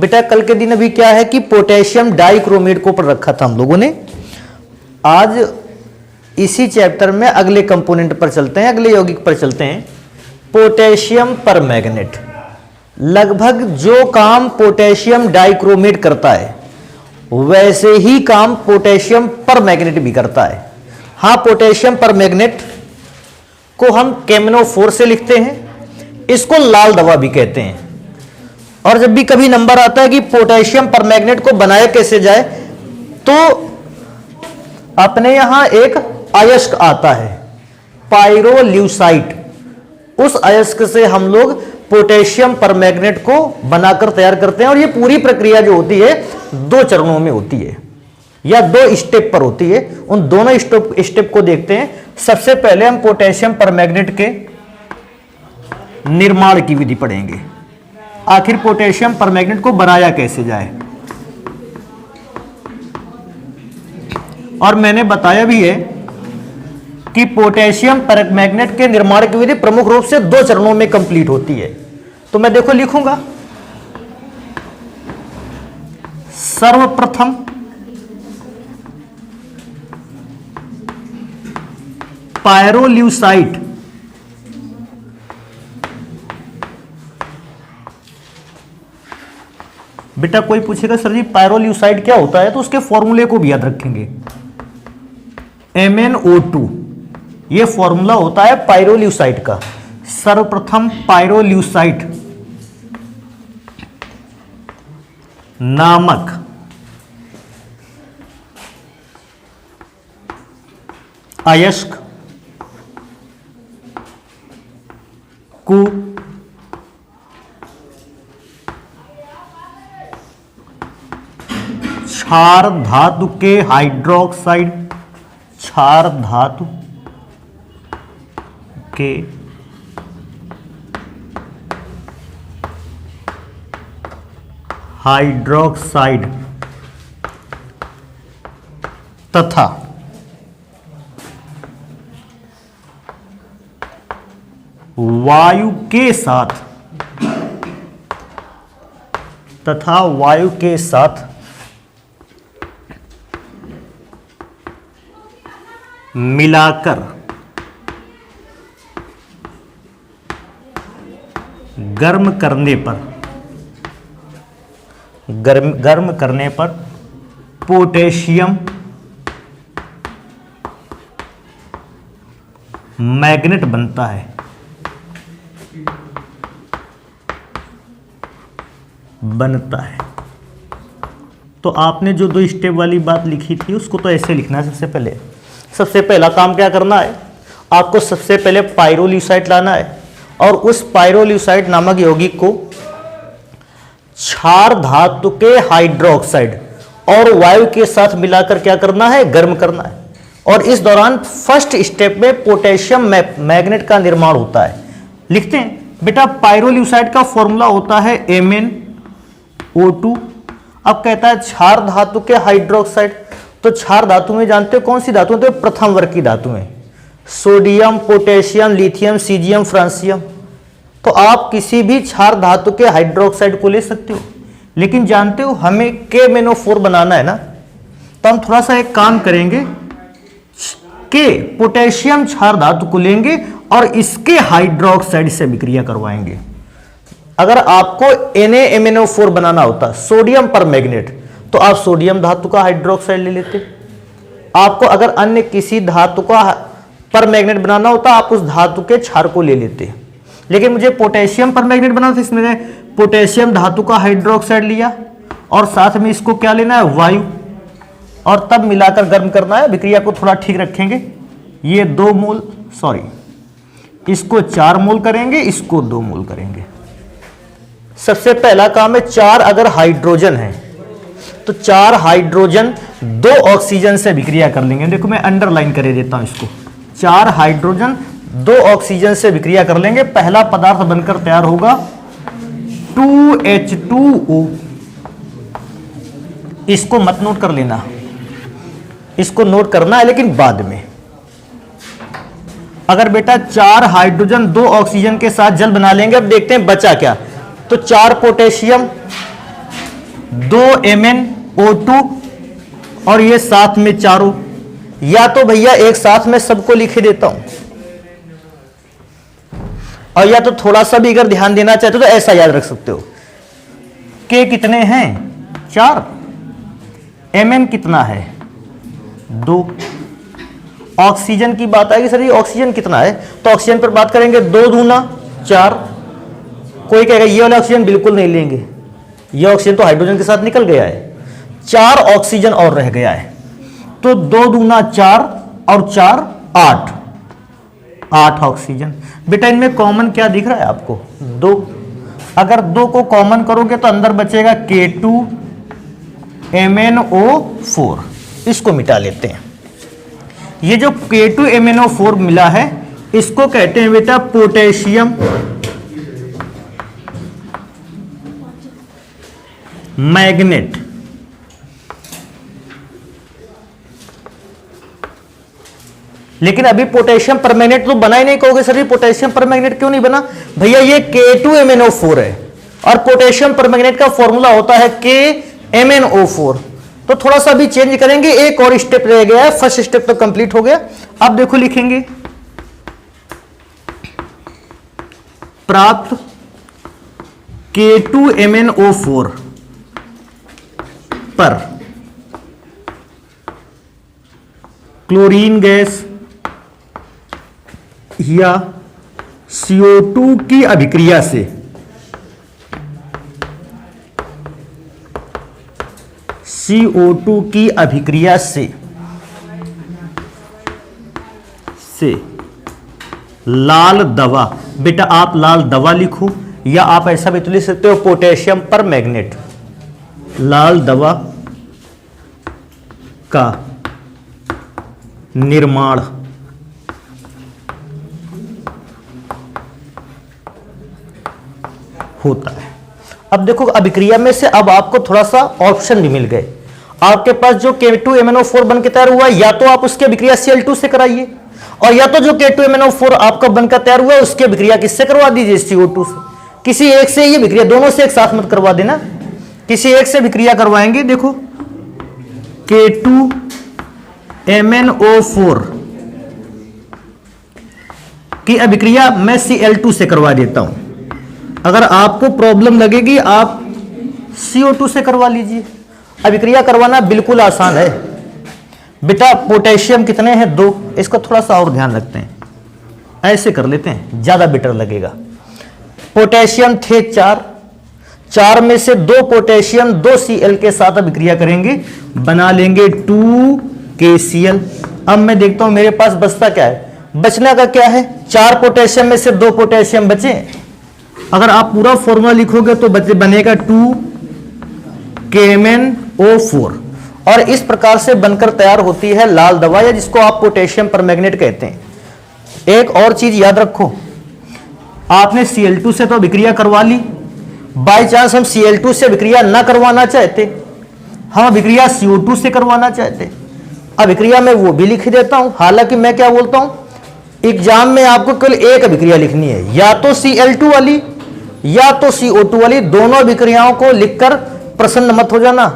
बेटा कल के दिन अभी क्या है कि पोटेशियम डाइक्रोमेट को ऊपर रखा था हम लोगों ने। आज इसी चैप्टर में अगले कंपोनेंट पर चलते हैं, अगले यौगिक पर चलते हैं, पोटेशियम परमैंगनेट। लगभग जो काम पोटेशियम डाइक्रोमेट करता है वैसे ही काम पोटेशियम परमैंगनेट भी करता है। हाँ, पोटेशियम परमैंगनेट को हम केमिनोफोर से लिखते हैं, इसको लाल दवा भी कहते हैं। और जब भी कभी नंबर आता है कि पोटेशियम परमैंगनेट को बनाया कैसे जाए, तो अपने यहां एक अयस्क आता है पाइरोल्यूसाइट। उस अयस्क से हम लोग पोटेशियम परमैंगनेट को बनाकर तैयार करते हैं। और ये पूरी प्रक्रिया जो होती है 2 चरणों में होती है या 2 स्टेप पर होती है। उन दोनों स्टेप को देखते हैं। सबसे पहले हम पोटेशियम परमैंगनेट के निर्माण की विधि पढ़ेंगे, आखिर पोटेशियम परमैंगनेट को बनाया कैसे जाए। और मैंने बताया भी है कि पोटेशियम परमैंगनेट के निर्माण की विधि प्रमुख रूप से 2 चरणों में कंप्लीट होती है। तो मैं देखो लिखूंगा, सर्वप्रथम पायरोल्यूसाइट बेटा कोई पूछेगा सर जी पायरोल्यूसाइड क्या होता है, तो उसके फॉर्मूले को भी याद रखेंगे। MnO2 ये फॉर्मूला होता है पायरोल्यूसाइड का। सर्वप्रथम पायरोल्यूसाइड नामक अयस्क को क्षार धातु के हाइड्रोक्साइड, क्षार धातु के हाइड्रोक्साइड तथा वायु के साथ मिलाकर गर्म करने पर पोटेशियम मैग्नेट बनता है। तो आपने जो 2 स्टेप वाली बात लिखी थी उसको तो ऐसे लिखना है। सबसे पहला काम क्या करना है, आपको सबसे पहले पायरोल्यूसाइड लाना है और उस पायरोल्यूसाइड नामक यौगिक को क्षार धातु के हाइड्रोक्साइड और वायु के साथ मिलाकर क्या करना है, गर्म करना है। और इस दौरान फर्स्ट स्टेप में पोटेशियम मैग्नेट का निर्माण होता है। लिखते हैं बेटा, पायरोल्यूसाइड का फॉर्मूला होता है MnO2। अब कहता है क्षार धातु के हाइड्रोक्साइड, तो क्षार धातु में जानते हो कौन सी धातु है, तो प्रथम वर्ग की धातु है, sodium, potassium, lithium, caesium, francium. तो आप किसी भी क्षार धातु के हाइड्रोक्साइड को ले सकते हो, लेकिन जानते हो हमें KMnO4 बनाना है ना, तो हम थोड़ा सा एक काम करेंगे कि पोटेशियम क्षार धातु को लेंगे और इसके हाइड्रोक्साइड से विक्रिया करवाएंगे। अगर आपको NaMnO4 बनाना होता, सोडियम परमैंगनेट, तो आप सोडियम धातु का हाइड्रोक्साइड ले लेते। आपको अगर अन्य किसी धातु का परमैंगनेट बनाना होता, आप उस धातु के क्षार को ले लेते। लेकिन मुझे पोटेशियम परमैंगनेट बनाना था, इसमें पोटेशियम धातु का हाइड्रोक्साइड लिया और साथ में इसको क्या लेना है, वायु, और तब मिलाकर गर्म करना है। विक्रिया को थोड़ा ठीक रखेंगे। ये 2 मोल, सॉरी, इसको 4 मोल करेंगे, इसको 2 मोल करेंगे। सबसे पहला काम है, 4 अगर हाइड्रोजन है तो 4 हाइड्रोजन 2 ऑक्सीजन से विक्रिया कर लेंगे। देखो मैं अंडरलाइन कर देता हूं इसको, 4 हाइड्रोजन 2 ऑक्सीजन से विक्रिया कर लेंगे। पहला पदार्थ बनकर तैयार होगा 2H2O। इसको मत नोट कर लेना, इसको नोट करना है लेकिन बाद में। अगर बेटा 4 हाइड्रोजन 2 ऑक्सीजन के साथ जल बना लेंगे, अब देखते हैं बचा क्या। तो 4 पोटेशियम 2 MnO2 और ये साथ में चारों, या तो भैया एक साथ में सबको लिखे देता हूं, और या तो थोड़ा सा भी अगर ध्यान देना चाहते हो तो ऐसा याद रख सकते हो। के कितने हैं 4, Mn कितना है 2। ऑक्सीजन की बात आएगी सर ये ऑक्सीजन कितना है, तो ऑक्सीजन पर बात करेंगे 2 दूना 4। कोई कहेगा ये वाला ऑक्सीजन बिल्कुल नहीं लेंगे, ये ऑक्सीजन तो हाइड्रोजन के साथ निकल गया है, 4 ऑक्सीजन और रह गया है, तो 2 दूना 4 और 4 8 ऑक्सीजन। बेटा इनमें कॉमन क्या दिख रहा है आपको 2, अगर 2 को कॉमन करोगे तो अंदर बचेगा K2MnO4, इसको मिटा लेते हैं। ये जो K2MnO4 मिला है इसको कहते हैं बेटा पोटेशियम मैग्नेट। लेकिन अभी पोटेशियम परमैंगनेट तो बना ही नहीं, कहोगे सर ये पोटेशियम परमैंगनेट क्यों नहीं बना? भैया ये K2MnO4 है और पोटेशियम परमैंगनेट का फॉर्मूला होता है KMnO4, तो थोड़ा सा भी चेंज करेंगे, एक और स्टेप रह गया है, फर्स्ट स्टेप तो कंप्लीट हो गया। अब देखो लिखेंगे प्राप्त K2MnO4 पर क्लोरीन गैस या CO2 की अभिक्रिया से CO2 की अभिक्रिया से लाल दवा, बेटा आप लाल दवा लिखो या आप ऐसा भी तो लिख सकते हो पोटेशियम पर मैग्नेट, लाल दवा का निर्माण होता है। अब देखो अभिक्रिया में से अब आपको थोड़ा सा ऑप्शन भी मिल गए। आपके पास जो K2MnO4 बनकर तैयार हुआ है, या तो आप उसकी अभिक्रिया Cl2 से कराइए, और या तो जो K2MnO4 आपका बनकर तैयार हुआ है उसकी अभिक्रिया किससे करवा दीजिए CO2 से। किसी एक से ये अभिक्रिया, दोनों से एक साथ मत करवा देना, किसी एक से अभिक्रिया करवाएंगे। देखो K2MnO4 की अभिक्रिया मैं Cl2 से करवा देता हूं। अगर आपको प्रॉब्लम लगेगी आप CO2 से करवा लीजिए। अभिक्रिया करवाना बिल्कुल आसान है बेटा। पोटेशियम कितने हैं 2, इसको थोड़ा सा और ध्यान रखते हैं, ऐसे कर लेते हैं ज्यादा बेटर लगेगा। पोटेशियम थे 4 में से 2 पोटेशियम 2 Cl के साथ अभिक्रिया करेंगे, बना लेंगे 2KCl। अब मैं देखता हूं मेरे पास बचता क्या है, बचने का क्या है, 4 पोटेशियम में से 2 पोटेशियम बचे। अगर आप पूरा फॉर्मूला लिखोगे तो बनेगा 2KMnO4, और इस प्रकार से बनकर तैयार होती है लाल दवा, या जिसको आप पोटेशियम परमैंगनेट कहते हैं। एक और चीज याद रखो, आपने Cl2 से तो अभिक्रिया करवा ली, बाई चांस हम Cl2 से अभिक्रिया ना करवाना चाहते, हम अभिक्रिया CO2 से करवाना चाहते, अभिक्रिया में वो भी लिख देता हूं। हालांकि मैं क्या बोलता हूं, एग्जाम में आपको केवल एक अभिक्रिया लिखनी है, या तो Cl2 वाली या तो CO2 वाली, दोनों अभिक्रियाओं को लिखकर प्रसन्न मत हो जाना,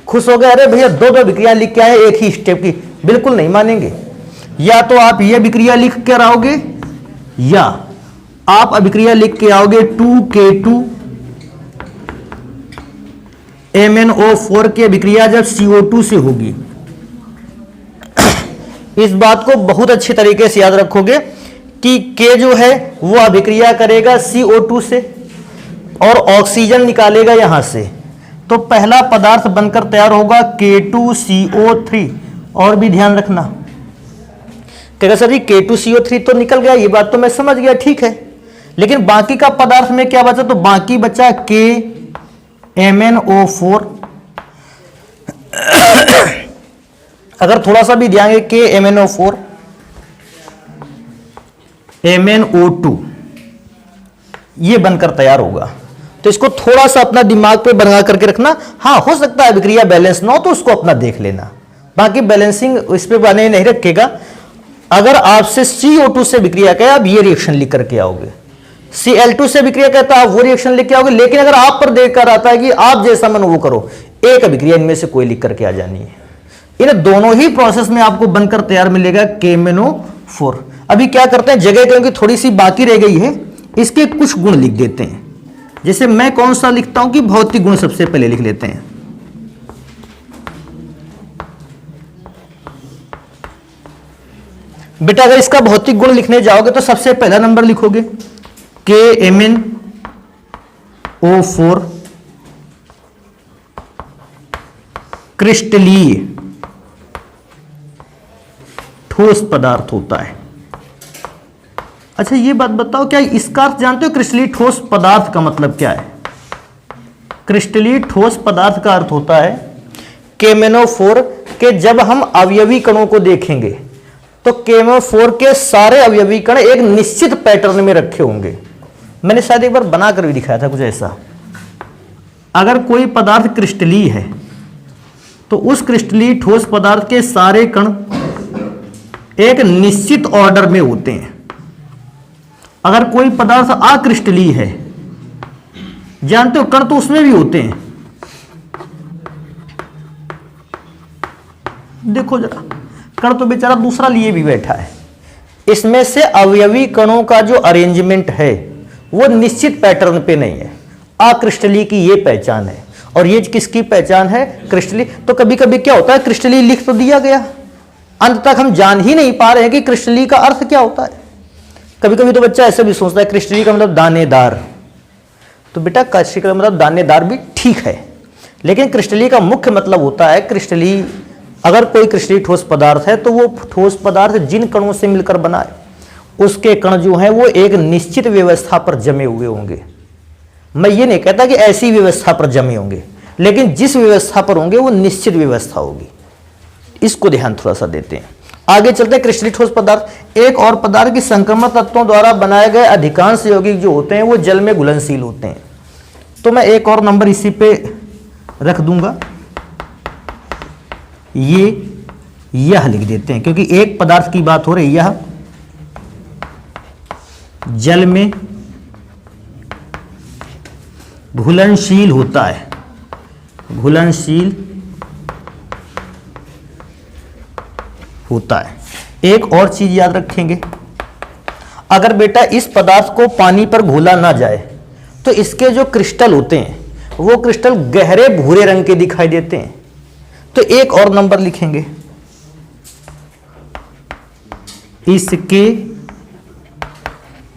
खुश हो गए अरे भैया 2 अभिक्रिया लिख के आए एक ही स्टेप की, बिल्कुल नहीं मानेंगे। या तो आप ये अभिक्रिया लिख कर आओगे, या आप अभिक्रिया लिख के आओगे 2K2MnO4 की अभिक्रिया जब CO2 से होगी। इस बात को बहुत अच्छे तरीके से याद रखोगे कि K जो है वो अभिक्रिया करेगा CO2 से और ऑक्सीजन निकालेगा यहां से, तो पहला पदार्थ बनकर तैयार होगा K2CO3। और भी ध्यान रखना, कहेगा सर जी K2CO3 तो निकल गया, ये बात तो मैं समझ गया, ठीक है, लेकिन बाकी का पदार्थ में क्या बचा, तो बाकी बचा KMnO4। अगर थोड़ा सा भी ध्यान दें KMnO4 MnO2 ये बनकर तैयार होगा, तो इसको थोड़ा सा अपना दिमाग पे बना करके रखना। हाँ हो सकता है अभिक्रिया बैलेंस ना हो तो उसको अपना देख लेना, बाकी बैलेंसिंग इस पे बने नहीं रखेगा। अगर आपसे CO2 से अभिक्रिया क्या, आप ये रिएक्शन लिख करके आओगे, Cl2 से अभिक्रिया कहता है, आप वो रिएक्शन लेके आओगे, लेकिन अगर आप पर देखकर आता है कि आप जैसा मन वो करो, एक अभिक्रिया इनमें से कोई लिख करके आ जानी है। इन दोनों ही प्रोसेस में आपको बनकर तैयार मिलेगा KMnO4। अभी क्या करते हैं, जगह क्योंकि थोड़ी सी बाकी रह गई है, इसके कुछ गुण लिख देते हैं। जैसे मैं कौन सा लिखता हूं कि भौतिक गुण सबसे पहले लिख लेते हैं। बेटा अगर इसका भौतिक गुण लिखने जाओगे तो सबसे पहला नंबर लिखोगे KMnO4 क्रिस्टलीय ठोस पदार्थ होता है। अच्छा ये बात बताओ, क्या इसका अर्थ जानते हो क्रिस्टलीय ठोस पदार्थ का मतलब क्या है? क्रिस्टलीय ठोस पदार्थ का अर्थ होता है KMnO4 के जब हम अवयवी कणों को देखेंगे तो KMnO4 के सारे अवयवी कण एक निश्चित पैटर्न में रखे होंगे। मैंने शायद एक बार बनाकर भी दिखाया था कुछ ऐसा। अगर कोई पदार्थ क्रिस्टलीय है तो उस क्रिस्टलीय ठोस पदार्थ के सारे कण एक निश्चित ऑर्डर में होते हैं। अगर कोई पदार्थ अक्रिस्टलीय है, जानते हो कण तो उसमें भी होते हैं, देखो जरा, कण तो बेचारा दूसरा लिए भी बैठा है। इसमें से अवयवी कणों का जो अरेंजमेंट है वो निश्चित पैटर्न पे नहीं है। अक्रिस्टलीय की ये पहचान है, और ये किसकी पहचान है? क्रिस्टलीय। तो कभी कभी क्या होता है, क्रिस्टलीय लिख तो दिया गया, अंत तक हम जान ही नहीं पा रहे हैं कि क्रिस्टलीय का अर्थ क्या होता है। कभी कभी तो बच्चा ऐसे भी सोचता है क्रिस्टलीय का मतलब दानेदार। तो बेटा क्रिस्टलीय का मतलब दानेदार भी ठीक है, लेकिन क्रिस्टलीय का मुख्य मतलब होता है क्रिस्टलीय, अगर कोई क्रिस्टलीय ठोस पदार्थ है तो वो ठोस पदार्थ जिन कणों से मिलकर बना है उसके कण जो हैं वो एक निश्चित व्यवस्था पर जमे हुए होंगे। मैं ये नहीं कहता कि ऐसी व्यवस्था पर जमे होंगे, लेकिन जिस व्यवस्था पर होंगे वो निश्चित व्यवस्था होगी। इसको ध्यान थोड़ा सा देते हैं। आगे चलते हैं। क्रिस्टलीय ठोस पदार्थ एक और पदार्थ की संक्रमण तत्वों द्वारा बनाए गए अधिकांश यौगिक जो होते हैं वो जल में घुलनशील होते हैं। तो मैं एक और नंबर इसी पे रख दूंगा, यह लिख देते हैं, क्योंकि एक पदार्थ की बात हो रही है, यह जल में घुलनशील होता है, घुलनशील होता है। एक और चीज याद रखेंगे, अगर बेटा इस पदार्थ को पानी पर घोला ना जाए तो इसके जो क्रिस्टल होते हैं वो क्रिस्टल गहरे भूरे रंग के दिखाई देते हैं। तो एक और नंबर लिखेंगे, इसके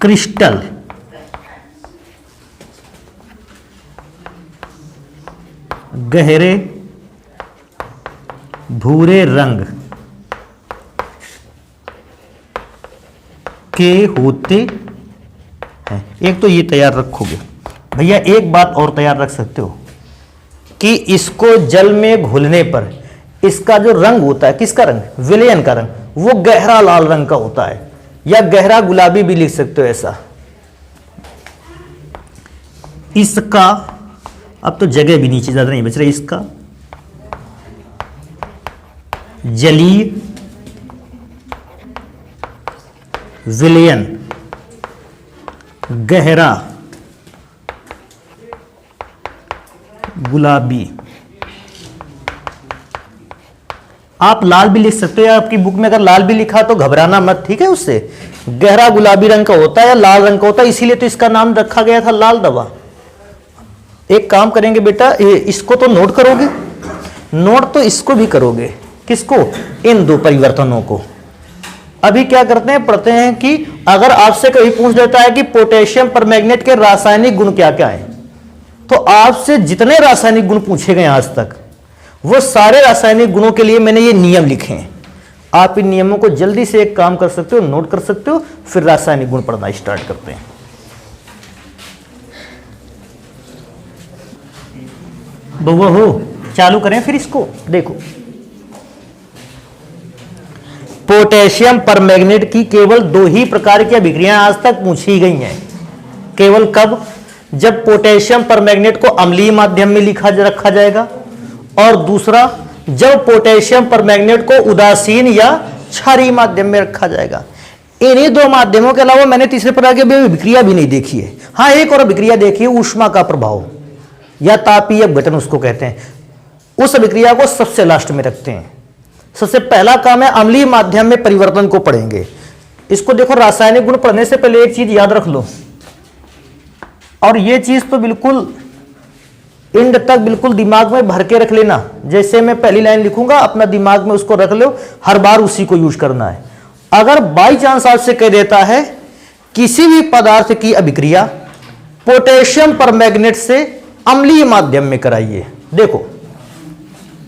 क्रिस्टल गहरे भूरे रंग के होते हैं। एक तो ये तैयार रखोगे भैया, एक बात और तैयार रख सकते हो कि इसको जल में घुलने पर इसका जो रंग होता है, किसका रंग? विलयन का रंग, वो गहरा लाल रंग का होता है, या गहरा गुलाबी भी लिख सकते हो ऐसा। इसका, अब तो जगह भी नीचे ज्यादा नहीं बच रही, इसका जलीय विलयन गहरा गुलाबी, आप लाल भी लिख सकते हो, या आपकी बुक में अगर लाल भी लिखा तो घबराना मत, ठीक है। उससे गहरा गुलाबी रंग का होता है या लाल रंग का होता है, इसीलिए तो इसका नाम रखा गया था लाल दवा। एक काम करेंगे बेटा, इसको तो नोट करोगे, नोट तो इसको भी करोगे, किसको? इन दो परिवर्तनों को। अभी क्या करते हैं, पढ़ते हैं कि अगर आपसे कभी पूछ देता है कि पोटेशियम परमैंगनेट के रासायनिक गुण क्या क्या है, तो आपसे जितने रासायनिक गुण पूछे गए आज तक वो सारे रासायनिक गुणों के लिए मैंने ये नियम लिखे हैं। आप इन नियमों को जल्दी से एक काम कर सकते हो, नोट कर सकते हो, फिर रासायनिक गुण पढ़ना स्टार्ट करते हैं। बउआ हो, चालू करें फिर इसको। देखो, पोटेशियम परमैंगनेट की केवल दो ही प्रकार की अभिक्रियाएं आज तक पूछी गई हैं। केवल कब? जब पोटेशियम परमैंगनेट को अम्लीय माध्यम में रखा जाएगा, और दूसरा जब पोटेशियम परमैंगनेट को उदासीन या क्षारीय माध्यम में रखा जाएगा। इन्हीं दो माध्यमों के अलावा मैंने तीसरे प्रकार की अभिक्रिया भी नहीं देखी है। हाँ, एक और अभिक्रिया देखी है, ऊष्मा का प्रभाव या तापीय अपघटन उसको कहते हैं। उस अभिक्रिया को सबसे लास्ट में रखते हैं। सबसे पहला काम है अम्लीय माध्यम में परिवर्तन को पढ़ेंगे। इसको देखो, रासायनिक गुण पढ़ने से पहले एक चीज याद रख लो, और ये चीज तो बिल्कुल इंड तक बिल्कुल दिमाग में भर के रख लेना। जैसे मैं पहली लाइन लिखूंगा, अपना दिमाग में उसको रख लो, हर बार उसी को यूज करना है। अगर बाई चांस आपसे कह देता है किसी भी पदार्थ की अभिक्रिया पोटेशियम परमैंगनेट से अम्लीय माध्यम में कराइए, देखो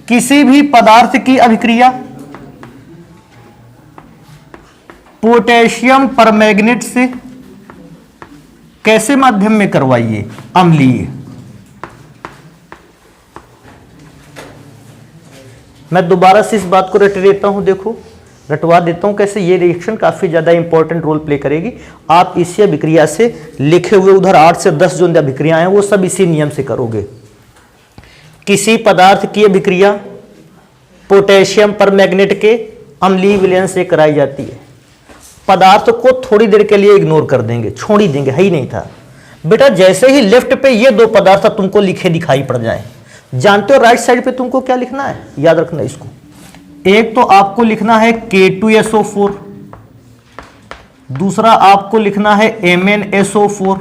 किसी भी पदार्थ की अभिक्रिया पोटेशियम परमैंगनेट से कैसे माध्यम में करवाइए, अम्लीय। मैं दोबारा से इस बात को रट देता हूं, देखो रटवा देता हूं कैसे ये रिएक्शन काफी ज्यादा इंपॉर्टेंट रोल प्ले करेगी। आप इसी अभिक्रिया से लिखे हुए उधर 8 से 10 जो अभिक्रियाएं हैं वो सब इसी नियम से करोगे। किसी पदार्थ की अभिक्रिया पोटेशियम परमैंगनेट के अम्लीय विलयन से कराई जाती है। पदार्थ को थोड़ी देर के लिए इग्नोर कर देंगे, छोड़ ही देंगे, है ही नहीं था बेटा। जैसे ही लेफ्ट पे ये दो पदार्थ तुमको लिखे दिखाई पड़ जाए, जानते हो राइट साइड पे तुमको क्या लिखना है, याद रखना इसको। एक तो आपको लिखना है K2SO4, दूसरा आपको लिखना है MnSO4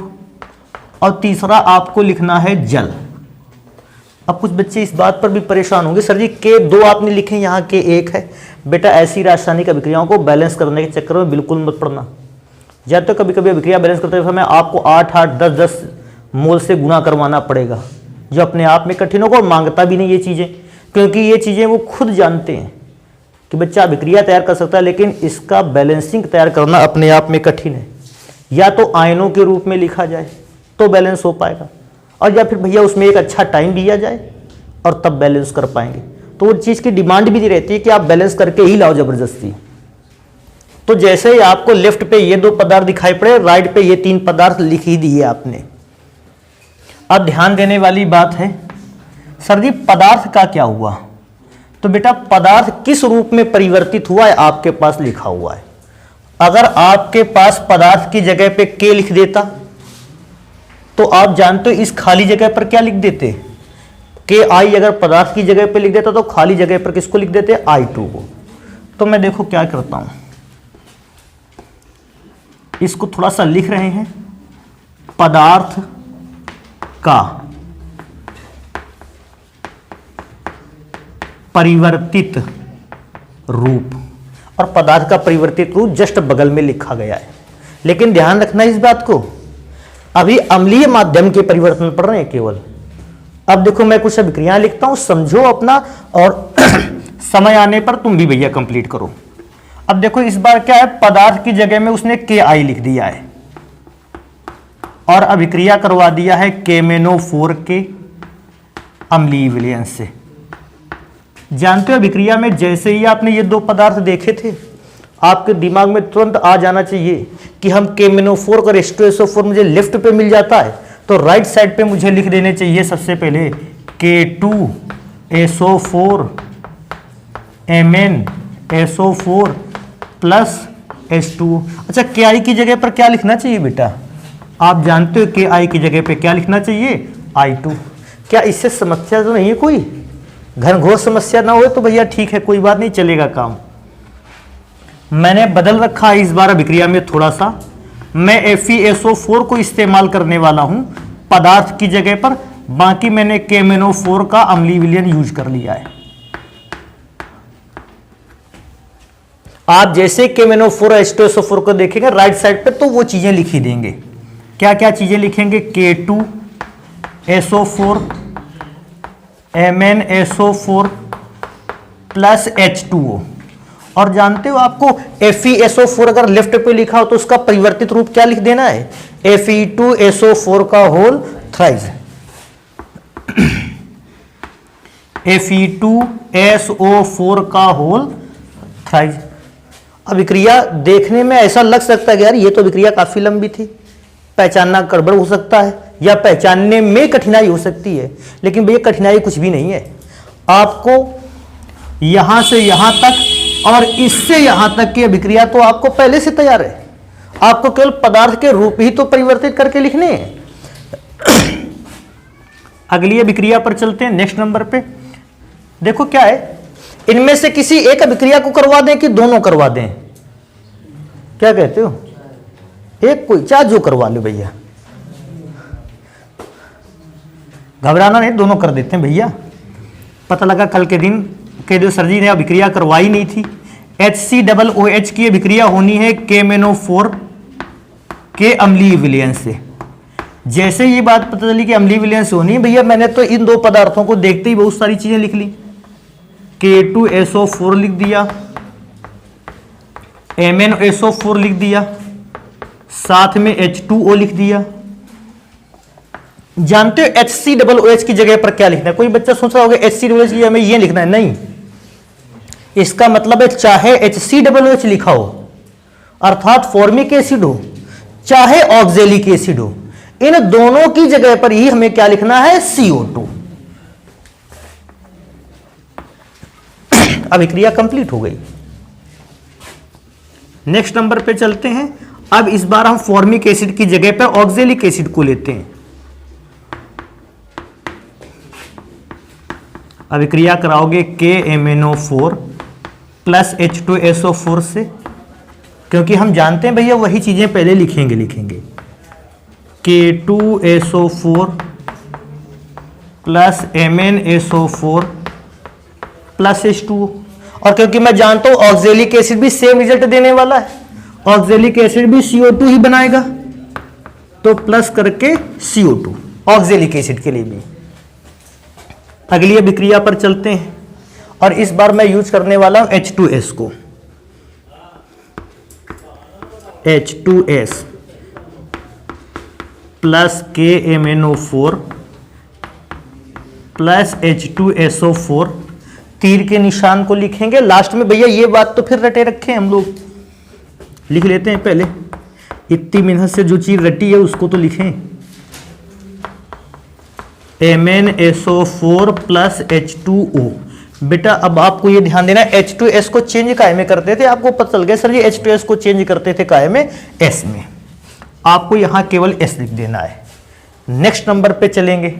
और तीसरा आपको लिखना है जल। अब कुछ बच्चे इस बात पर भी परेशान होंगे, सर जी K2 आपने लिखे, यहाँ K1 है। बेटा ऐसी रासायनिक अभिक्रियाओं को बैलेंस करने के चक्कर में बिल्कुल मत पड़ना। या तो कभी कभी अभिक्रिया बैलेंस करते समय आपको 8-8, 10-10 मोल से गुना करवाना पड़ेगा, जो अपने आप में कठिन होगा और मांगता भी नहीं ये चीज़ें, क्योंकि ये चीज़ें वो खुद जानते हैं कि बच्चा अभिक्रिया तैयार कर सकता है, लेकिन इसका बैलेंसिंग तैयार करना अपने आप में कठिन है। या तो आयनों के रूप में लिखा जाए तो बैलेंस हो पाएगा, और या फिर भैया उसमें एक अच्छा टाइम दिया जाए और तब बैलेंस कर पाएंगे। तो वो चीज़ की डिमांड भी नहीं रहती है कि आप बैलेंस करके ही लाओ जबरदस्ती। तो जैसे ही आपको लेफ्ट पे ये दो पदार्थ दिखाई पड़े, राइट पे ये 3 पदार्थ लिख ही दिए आपने। अब ध्यान देने वाली बात है, सर जी पदार्थ का क्या हुआ? तो बेटा पदार्थ किस रूप में परिवर्तित हुआ है आपके पास लिखा हुआ है। अगर आपके पास पदार्थ की जगह पे K लिख देता तो आप जानते हो इस खाली जगह पर क्या लिख देते, KI। अगर पदार्थ की जगह पे लिख देता तो खाली जगह पर किसको लिख देते, I2 को। तो मैं देखो क्या करता हूं, इसको थोड़ा सा लिख रहे हैं, पदार्थ का परिवर्तित रूप, और पदार्थ का परिवर्तित रूप जस्ट बगल में लिखा गया है। लेकिन ध्यान रखना इस बात को, अभी अम्लीय माध्यम के परिवर्तन पढ़ रहे हैं केवल। अब देखो मैं कुछ अभिक्रियाएं लिखता हूं, समझो अपना, और समय आने पर तुम भी भैया कंप्लीट करो। अब देखो इस बार क्या है, पदार्थ की जगह में उसने KI लिख दिया है और अभिक्रिया करवा दिया है KMnO4 के अम्लीय विलयन से। जानते हो अभिक्रिया में जैसे ही आपने ये दो पदार्थ देखे थे, आपके दिमाग में तुरंत आ जाना चाहिए कि हम KMnO4 का H2SO4 मुझे लेफ्ट पे मिल जाता है तो राइट साइड पे मुझे लिख देने चाहिए सबसे पहले K2SO4 MnSO4 प्लस H2O। अच्छा KI की जगह पर क्या लिखना चाहिए बेटा, आप जानते हो KI की जगह पे क्या लिखना चाहिए, I2। क्या इससे समस्या तो नहीं है, कोई घनघोर समस्या ना हो तो भैया ठीक है, कोई बात नहीं, चलेगा काम। मैंने बदल रखा है इस बार अभिक्रिया में थोड़ा सा, मैं FeSO4 को इस्तेमाल करने वाला हूं पदार्थ की जगह पर, बाकी मैंने KMnO4 का अम्लीय विलयन यूज कर लिया है। आप जैसे KMnO4 H2SO4 को देखेंगे राइट साइड पे तो वो चीजें लिखी देंगे। क्या क्या चीजें लिखेंगे, K2SO4 MnSO4 प्लस H2O। और जानते हो आपको FeSO4 अगर लेफ्ट पे लिखा हो तो उसका परिवर्तित रूप क्या लिख देना है, Fe2SO4 का होल थ्राइस। Fe2SO4 का होल थ्राइस। अभिक्रिया देखने में ऐसा लग सकता है कि यार ये तो अभिक्रिया काफी लंबी थी, पहचानना गड़बड़ हो सकता है या पहचानने में कठिनाई हो सकती है, लेकिन भैया कठिनाई कुछ भी नहीं है। आपको यहां से यहां तक और इससे यहां तक की अभिक्रिया तो आपको पहले से तैयार है। आपको केवल पदार्थ के रूप ही तो परिवर्तित करके लिखने हैं। अगली अभिक्रिया पर चलते हैं, नेक्स्ट नंबर पे देखो क्या है, इनमें से किसी एक अभिक्रिया को करवा दें कि दोनों करवा दें, क्या कहते हो? एक कोई चाहे जो करवा लो भैया, घबराना नहीं, दोनों कर देते हैं भैया। पता लगा कल के दिन कह दो सर जी ने अभिक्रिया करवाई नहीं थी। HCOOH की अभिक्रिया होनी है KMnO4 के अम्लीय विलयन से। जैसे ये बात पता चली कि अम्लीय विलयन से होनी है भैया, मैंने तो इन दो पदार्थों को देखते ही बहुत सारी चीजें लिख ली। K2SO4 लिख दिया, MnSO4 लिख दिया, साथ में H2O लिख दिया। जानते हो HCOOH की जगह पर क्या लिखना है? कोई बच्चा सोच रहा होगा HCOOH की हमें ये लिखना है, नहीं, इसका मतलब है चाहे HCOOH लिखा हो अर्थात फॉर्मिक एसिड हो, चाहे ऑक्जेलिक एसिड हो, इन दोनों की जगह पर ही हमें क्या लिखना है? CO2। अभिक्रिया कंप्लीट हो गई। नेक्स्ट नंबर पे चलते हैं। अब इस बार हम फॉर्मिक एसिड की जगह पर ऑक्जेलिक एसिड को लेते हैं। अभिक्रिया कराओगे KMnO4 प्लस H2SO4 से, क्योंकि हम जानते हैं भैया वही चीजें पहले लिखेंगे। K2SO4 plus MnSO4 plus H2O, और क्योंकि मैं जानता हूं ऑक्जेलिक एसिड भी सेम रिजल्ट देने वाला है, ऑक्जेलिक एसिड भी CO2 ही बनाएगा, तो प्लस करके CO2 ऑक्जेलिक एसिड के लिए भी। अगली अभिक्रिया पर चलते हैं, और इस बार मैं यूज करने वाला हूं H2S को। H2S plus KMnO4 plus H2SO4, तीर के निशान को लिखेंगे लास्ट में। भैया ये बात तो फिर रटे रखे हम लोग, लिख लेते हैं पहले, इतनी मेहनत से जो चीज रटी है उसको तो लिखें। MnSO4 plus H2O। बेटा अब आपको ये ध्यान देना, H2S को चेंज काहे में करते थे? आपको पता चल गया सर जी H2S को चेंज करते थे काहे में? S में। आपको यहां केवल S लिख देना है। नेक्स्ट नंबर पे चलेंगे।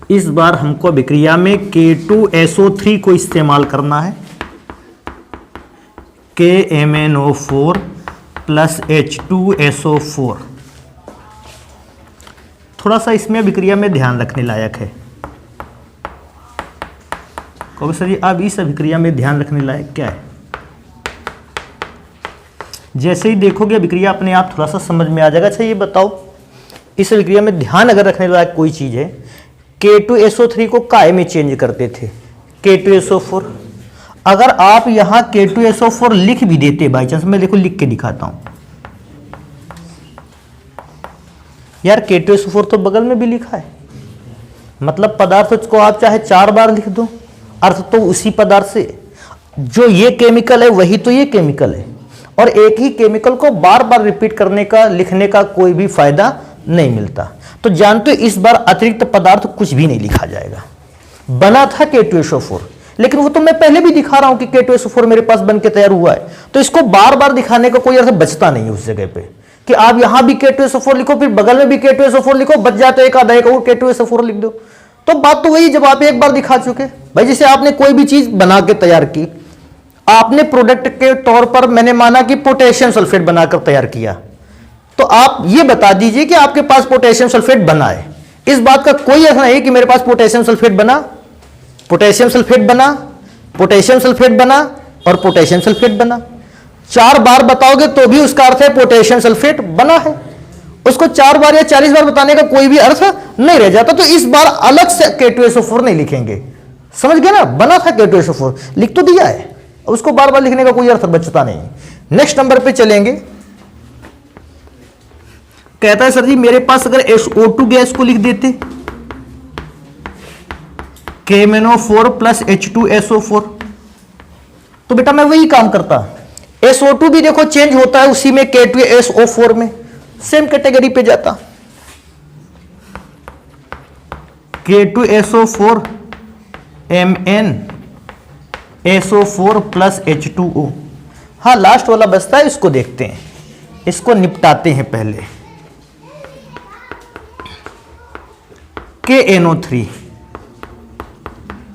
इस बार हमको अभिक्रिया में K2SO3 को इस्तेमाल करना है। KMnO4 plus H2SO4। थोड़ा सा इसमें अभिक्रिया में ध्यान रखने लायक है। कहोगे सर जी अब इस अभिक्रिया में ध्यान रखने लायक क्या है? जैसे ही देखोगे अभिक्रिया अपने आप थोड़ा सा समझ में आ जाएगा। अच्छा ये बताओ, इस अभिक्रिया में ध्यान अगर रखने लायक कोई चीज है, K2SO3 को काहे में चेंज करते थे? K2SO4। अगर आप यहां K2SO4 लिख भी देते बाई चांस, मैं देखो लिख के दिखाता हूं यार, K2SO4 तो बगल में भी लिखा है, मतलब पदार्थ को आप चाहे 4 बार लिख दो, अर्थ तो उसी पदार्थ से। जो ये केमिकल है वही तो ये केमिकल है, और एक ही केमिकल को बार बार रिपीट करने का, लिखने का कोई भी फायदा नहीं मिलता। तो जानते हो इस बार अतिरिक्त पदार्थ कुछ भी नहीं लिखा जाएगा। बना था K2SO4, लेकिन वो तो मैं पहले भी दिखा रहा हूं कि K2SO4 मेरे पास बन के तैयार हुआ है, तो इसको बार बार दिखाने का कोई अर्थ बचता नहीं है उस जगह पे कि आप यहां भी K2SO4 लिखो, फिर बगल में भी K2SO4 लिखो, बच जाते एक आधा एक और K2SO4 लिख दो। तो बात तो वही, जब आप एक बार दिखा चुके भाई, जैसे आपने कोई भी चीज बना के तैयार की, आपने प्रोडक्ट के तौर पर मैंने माना कि पोटेशियम सल्फेट बनाकर तैयार किया, तो आप ये बता दीजिए कि आपके पास पोटेशियम सल्फेट बना है। इस बात का कोई अर्थ नहीं कि मेरे पास पोटेशियम सल्फेट बना, पोटेशियम सल्फेट बना, पोटेशियम सल्फेट बना और पोटेशियम सल्फेट बना। 4 बार बताओगे तो भी उसका अर्थ है पोटेशियम सल्फेट बना है। उसको 4 बार या 40 बार बताने का कोई भी अर्थ नहीं रह जाता। तो इस बार अलग से K2SO4 नहीं लिखेंगे, समझ गए ना? बना था K2SO4, लिख तो दिया है, उसको बार बार लिखने का कोई अर्थ बचता नहीं। नेक्स्ट नंबर पे चलेंगे। कहता है सर जी मेरे पास अगर SO2 गैस को लिख देते KMnO4 प्लस H2SO4, तो बेटा मैं वही काम करता। SO2 भी देखो चेंज होता है उसी में K2SO4 में, सेम कैटेगरी पे जाता। K2SO4 Mn SO4 plus H2O। हाँ, लास्ट वाला बचता है, इसको देखते हैं, इसको निपटाते हैं पहले। KNO3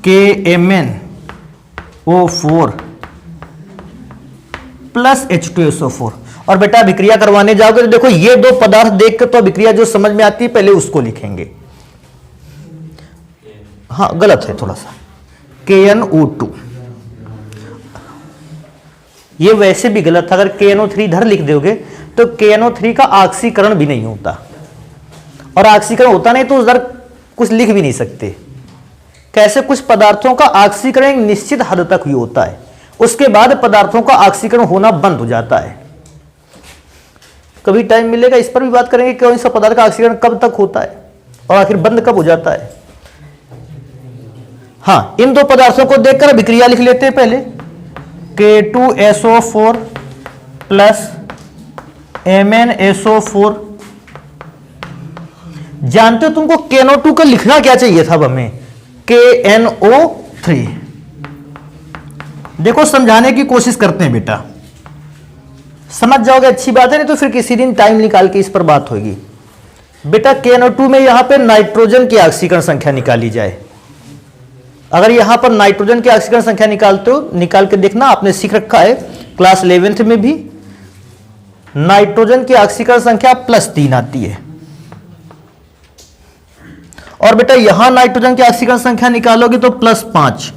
KMnO4 plus H2SO4। और बेटा अभिक्रिया करवाने जाओगे तो देखो ये दो पदार्थ देख कर तो अभिक्रिया जो समझ में आती है पहले उसको लिखेंगे। हाँ, गलत है थोड़ा सा, KNO2। ये वैसे भी गलत था, अगर KNO3 इधर लिख दोगे तो KNO3 का ऑक्सीकरण भी नहीं होता, और ऑक्सीकरण होता नहीं तो उधर कुछ लिख भी नहीं सकते। कैसे? कुछ पदार्थों का ऑक्सीकरण एक निश्चित हद तक ही होता है, उसके बाद पदार्थों का ऑक्सीकरण होना बंद हो जाता है। कभी टाइम मिलेगा इस पर भी बात करेंगे, कौन सा पदार्थ का ऑक्सीकरण कब तक होता है और आखिर बंद कब हो जाता है। हाँ, इन दो पदार्थों को देखकर अभिक्रिया लिख लेते हैं पहले। K2SO4 plus MnSO4। जानते हो तुमको KNO2 का लिखना क्या चाहिए था? अब हमें KNO3। देखो समझाने की कोशिश करते हैं बेटा, समझ जाओगे अच्छी बात है, नहीं तो फिर किसी दिन टाइम निकाल के इस पर बात होगी। बेटा KNO2 में यहां पे नाइट्रोजन की ऑक्सीकरण संख्या निकाली जाए। अगर यहां पर नाइट्रोजन की ऑक्सीकरण संख्या निकालते हो, निकाल के देखना, आपने सीख रखा है क्लास 11th में भी, नाइट्रोजन की ऑक्सीकरण संख्या +3 आती है। और बेटा यहां नाइट्रोजन की ऑक्सीकरण संख्या निकालोगे तो +5।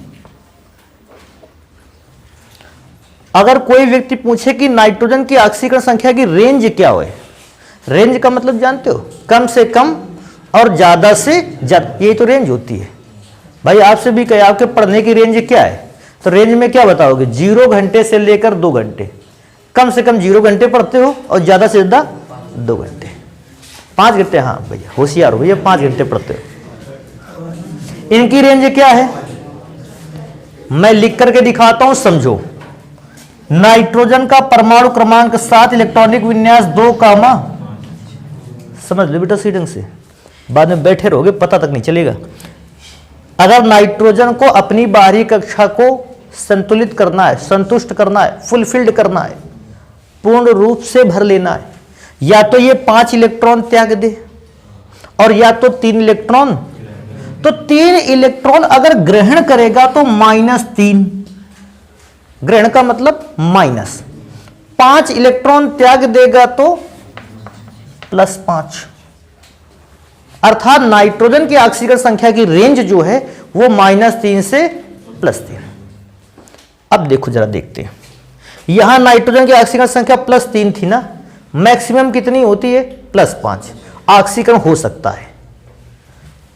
अगर कोई व्यक्ति पूछे कि नाइट्रोजन की ऑक्सीकरण संख्या की रेंज क्या है, रेंज का मतलब जानते हो? कम से कम और ज्यादा से ज्यादा, ये तो रेंज होती है। भाई आपसे भी कहे आपके पढ़ने की रेंज क्या है, तो रेंज में क्या बताओगे? 0 घंटे से लेकर 2 घंटे। कम से कम 0 घंटे पढ़ते हो और ज्यादा से ज्यादा 2 घंटे, 5 घंटे। हाँ भैया होशियार हो भैया, 5 घंटे पढ़ते हो। इनकी रेंज क्या है मैं लिख करके दिखाता हूं, समझो। नाइट्रोजन का परमाणु क्रमांक 7, इलेक्ट्रॉनिक विन्यास 2, समझ लो बेटा सी ढंग से, बाद में बैठे रहोगे पता तक नहीं चलेगा। अगर नाइट्रोजन को अपनी बाहरी कक्षा को संतुलित करना है, संतुष्ट करना है, फुलफिल्ड करना है, पूर्ण रूप से भर लेना है, या तो ये 5 इलेक्ट्रॉन त्याग दे और या तो 3 इलेक्ट्रॉन। तो 3 इलेक्ट्रॉन अगर ग्रहण करेगा तो -3, ग्रहण का मतलब माइनस। 5 इलेक्ट्रॉन त्याग देगा तो +5। अर्थात नाइट्रोजन की ऑक्सीकरण संख्या की रेंज जो है वो -3 से +3। अब देखो जरा देखते हैं, यहां नाइट्रोजन की ऑक्सीकरण संख्या +3 थी ना, मैक्सिमम कितनी होती है? +5 ऑक्सीकरण हो सकता है।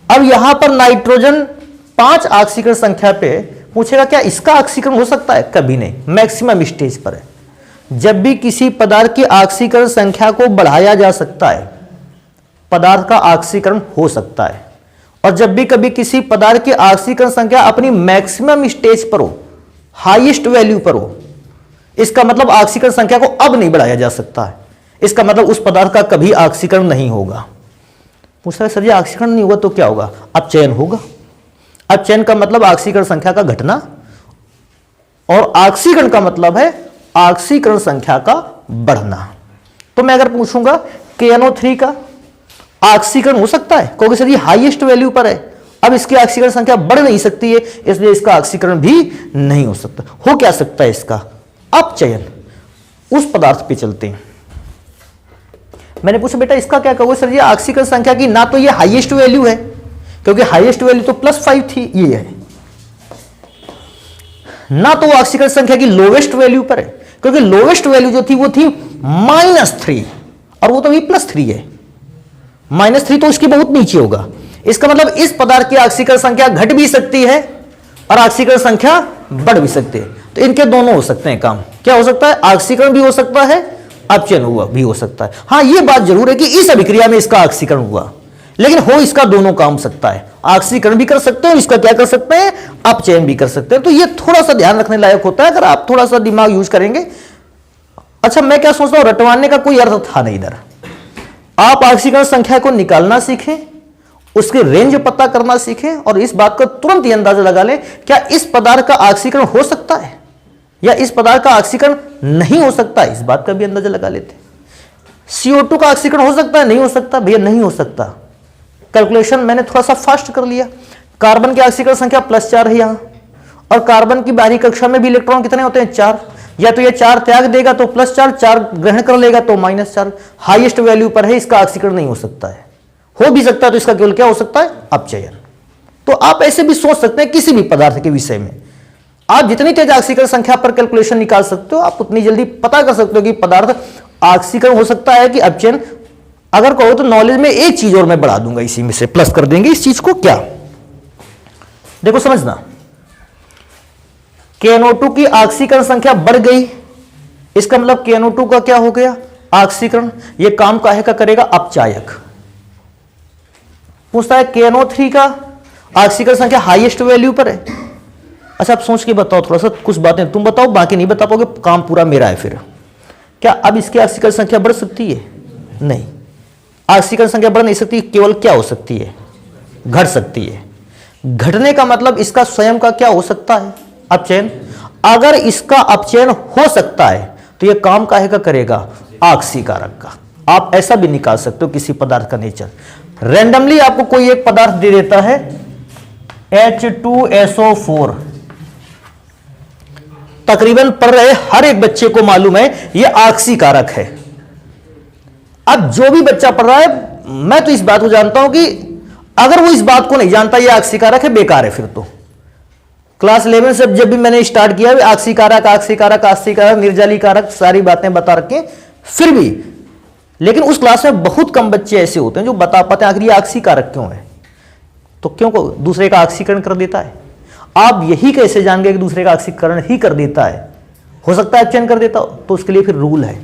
अब यहां पर नाइट्रोजन 5 ऑक्सीकरण संख्या पे पूछेगा क्या इसका ऑक्सीकरण हो सकता है? कभी नहीं, मैक्सिमम स्टेज पर है। जब भी किसी पदार्थ की ऑक्सीकरण संख्या को बढ़ाया जा सकता है, पदार्थ का ऑक्सीकरण हो सकता है। और जब भी कभी किसी पदार्थ की ऑक्सीकरण संख्या अपनी मैक्सिमम स्टेज पर हो, हाईएस्ट वैल्यू पर हो, इसका मतलब ऑक्सीकरण संख्या को अब नहीं बढ़ाया जा सकता है। इसका मतलब उस पदार्थ का कभी ऑक्सीकरण नहीं होगा। पूछता है सर जी ऑक्सीकरण नहीं होगा तो क्या होगा? अब चयन होगा। अब चयन का मतलब ऑक्सीकरण संख्या का घटना, और ऑक्सीकरण का मतलब है ऑक्सीकरण संख्या का बढ़ना। तो मैं अगर पूछूंगा KNO3 का ऑक्सीकरण हो सकता है, क्योंकि सर ये हाईएस्ट वैल्यू पर है, अब इसकी ऑक्सीकरण संख्या बढ़ नहीं सकती है, इसलिए इसका ऑक्सीकरण भी नहीं हो सकता। हो क्या सकता है इसका? अब चयन उस पदार्थ पे चलते हैं। मैंने पूछा बेटा इसका क्या कहोगे? सर ये ऑक्सीकरण संख्या की ना तो ये हाईएस्ट वैल्यू है, क्योंकि हाईएस्ट वैल्यू तो +5 थी, ये है, ना तो वो ऑक्सीकरण संख्या की लोवेस्ट वैल्यू पर है, क्योंकि लोवेस्ट वैल्यू जो थी वो थी -3 और वो तो भी +3 है। -3 तो उसकी बहुत नीचे होगा। इसका मतलब इस पदार्थ की ऑक्सीकरण संख्या घट भी सकती है और ऑक्सीकरण संख्या बढ़ भी सकती है। तो इनके दोनों हो सकते हैं काम। क्या हो सकता है? ऑक्सीकरण भी हो सकता है, अपचयन हुआ भी हो सकता है। हाँ ये बात जरूर है कि इस अभिक्रिया में इसका ऑक्सीकरण हुआ, लेकिन हो इसका दोनों काम सकता है, ऑक्सीकरण भी कर सकते हैं और इसका क्या कर सकते हैं? अपचयन भी कर सकते हैं। तो ये थोड़ा सा ध्यान रखने लायक होता है अगर आप थोड़ा सा दिमाग यूज करेंगे। अच्छा मैं क्या सोचता हूं, रटवाने का कोई अर्थ था नहीं इधर। आप ऑक्सीकरण संख्या को निकालना सीखें उसकी रेंज पता करना सीखें और इस बात का तुरंत ही अंदाजा लगा लें क्या इस पदार्थ का ऑक्सीकरण हो सकता है या इस पदार्थ का ऑक्सीकरण नहीं हो सकता, इस बात का भी अंदाजा लगा लेते हैं। CO2 का ऑक्सीकरण हो सकता है, नहीं हो सकता, भैया नहीं हो सकता। कैलकुलेशन मैंने थोड़ा सा फास्ट कर लिया। कार्बन की ऑक्सीकरण संख्या +4 है यहां, और कार्बन की बाहरी कक्षा में भी इलेक्ट्रॉन कितने होते हैं? 4। या तो ये 4 त्याग देगा तो +4, 4 ग्रहण कर लेगा तो -4। हाईएस्ट वैल्यू पर है, इसका ऑक्सीकरण नहीं हो सकता है। हो भी सकता है तो इसका केवल क्या हो सकता है? अपचयन। तो आप ऐसे भी सोच सकते हैं किसी भी पदार्थ के विषय में। आप जितनी तेज ऑक्सीकरण संख्या पर कैलकुलेशन निकाल सकते हो, आप उतनी जल्दी पता कर सकते हो कि पदार्थ ऑक्सीकरण हो सकता है कि अपचयन। अगर कहो तो नॉलेज में एक चीज और मैं बढ़ा दूंगा, इसी में से प्लस कर देंगे इस चीज को। क्या? देखो समझना, KNO2 की ऑक्सीकरण संख्या बढ़ गई, इसका मतलब KNO2 का क्या हो गया? ऑक्सीकरण। ये काम काहे का करेगा? अपचायक। पूछता है KNO3 का ऑक्सीकरण संख्या हाईएस्ट वैल्यू पर है। अच्छा, आप सोच के बताओ थोड़ा सा, कुछ बातें तुम बताओ, बाकी नहीं बता पाओगे, काम पूरा मेरा है फिर। क्या अब इसकी ऑक्सीकरण संख्या बढ़ सकती है? नहीं, ऑक्सीकरण संख्या बढ़ नहीं सकती, केवल क्या हो सकती है? घट सकती है। घटने का मतलब इसका स्वयं का क्या हो सकता है? अपचयन। अगर इसका अपचयन हो सकता है तो यह काम काहे का करेगा? ऑक्सीकारक का। आप ऐसा भी निकाल सकते हो किसी पदार्थ का नेचर। रैंडमली आपको कोई एक पदार्थ दे देता है H2SO4, तकरीबन पढ़ रहे हर एक बच्चे को मालूम है यह ऑक्सीकारक है। अब जो भी बच्चा पढ़ रहा है, मैं तो इस बात को जानता हूं कि अगर वो इस बात को नहीं जानता यह ऑक्सीकारक है, बेकार है फिर तो। क्लास 11 से जब भी मैंने स्टार्ट किया ऑक्सीकारक ऑक्सीकारक ऑक्सीकारक निर्जलीकारक सारी बातें बता रखे, फिर भी लेकिन उस क्लास में बहुत कम बच्चे ऐसे होते हैं जो बता पाते हैं आखिर ये ऑक्सीकारक क्यों है। तो क्यों को दूसरे का ऑक्सीकरण कर देता है? आप यही कैसे जान गए कि दूसरे का ऑक्सीकरण ही कर देता है? हो सकता है अपचयन कर देता हो, तो उसके लिए फिर रूल है।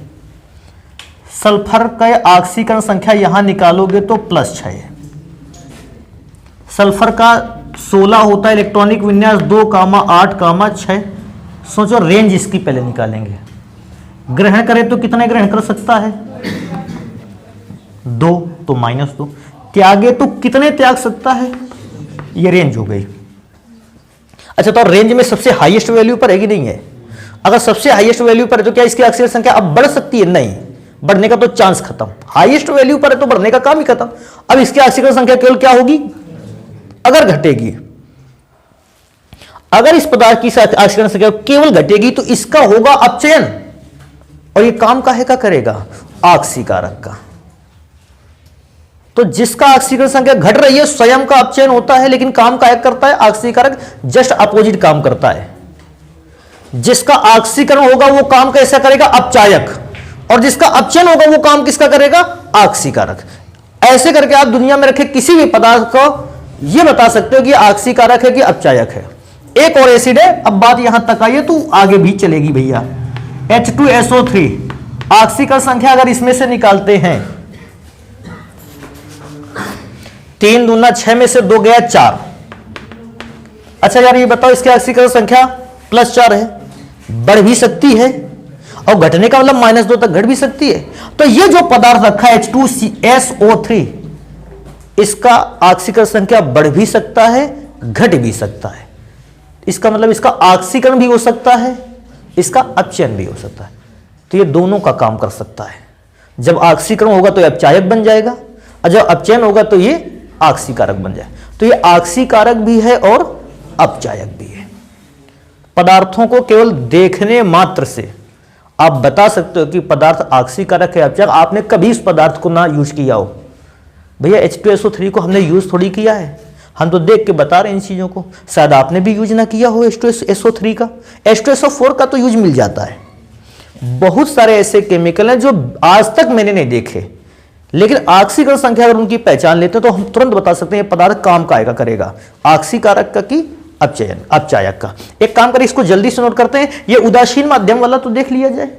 सल्फर का ऑक्सीकरण संख्या यहां निकालोगे तो +6 है। सल्फर का 16 होता है इलेक्ट्रॉनिक विन्यास 2,8,6। सोचो रेंज इसकी पहले निकालेंगे। ग्रहण करे तो कितने ग्रहण कर सकता है? 2, तो -2। त्यागे तो कितने त्याग सकता है? ये रेंज हो गई। अच्छा, तो रेंज में सबसे हाईएस्ट वैल्यू पर है कि नहीं है? अगर सबसे हाईएस्ट वैल्यू पर है तो क्या इसकी ऑक्सीकरण संख्या अब बढ़ सकती है? नहीं, बढ़ने का तो चांस खत्म। हाईएस्ट वैल्यू पर है तो बढ़ने का काम ही खत्म। अब इसकी ऑक्सीकरण संख्या केवल क्या होगी? अगर घटेगी। अगर इस पदार्थ की ऑक्सीकरण संख्या केवल घटेगी तो इसका होगा अपचयन, और ये काम काहे का करेगा? ऑक्सीकारक का। तो जिसका ऑक्सीकरण संख्या घट रही है स्वयं का अपचयन होता है, लेकिन काम काहे करता है? ऑक्सीकारक। जस्ट अपोजिट काम करता है। जिसका ऑक्सीकरण होगा वो काम कैसा करेगा? अपचायक। और जिसका अपचयन होगा वो काम किसका करेगा? ऑक्सीकारक। ऐसे करके आप दुनिया में रखे किसी भी पदार्थ को यह बता सकते हो कि ऑक्सीकारक है कि अपचायक है। एक और एसिड है, अब बात यहां तक आई है तो आगे भी चलेगी भैया। H2SO3 ऑक्सीकरण संख्या अगर इसमें से निकालते हैं 3 दूना 6 में से 2 गया 4। अच्छा यार ये बताओ इसकी ऑक्सीकरण संख्या +4 है, बढ़ भी सकती है और घटने का मतलब -2 तक घट भी सकती है। तो ये जो पदार्थ रखा है H2SO3, इसका ऑक्सीकरण संख्या बढ़ भी सकता है, घट भी सकता है। इसका मतलब इसका ऑक्सीकरण भी हो सकता है, इसका अपचयन भी हो सकता है। तो ये दोनों का काम कर सकता है। जब ऑक्सीकरण होगा तो ये अपचायक बन जाएगा, और जब अपचयन होगा तो ये ऑक्सीकारक बन जाए। तो ये ऑक्सीकारक भी है और अपचायक भी है। पदार्थों को केवल देखने मात्र से आप बता सकते हो कि पदार्थ ऑक्सीकारक है अपचायक। आपने कभी इस पदार्थ को ना यूज किया हो भैया, H2SO3 को हमने यूज थोड़ी किया है, हम तो देख के बता रहे हैं इन चीजों को। शायद आपने भी यूज ना किया हो H2SO3 का। H2SO4 का तो यूज मिल जाता है। बहुत सारे ऐसे केमिकल हैं जो आज तक मैंने नहीं देखे, लेकिन ऑक्सीकरण संख्या अगर उनकी पहचान लेते हैं तो हम तुरंत बता सकते हैं ये पदार्थ काम काएगा करेगा, ऑक्सीकारक का कि अपचयन अपचायक का। एक काम करें, इसको जल्दी से नोट करते हैं। ये उदासीन माध्यम वाला तो देख लिया जाए।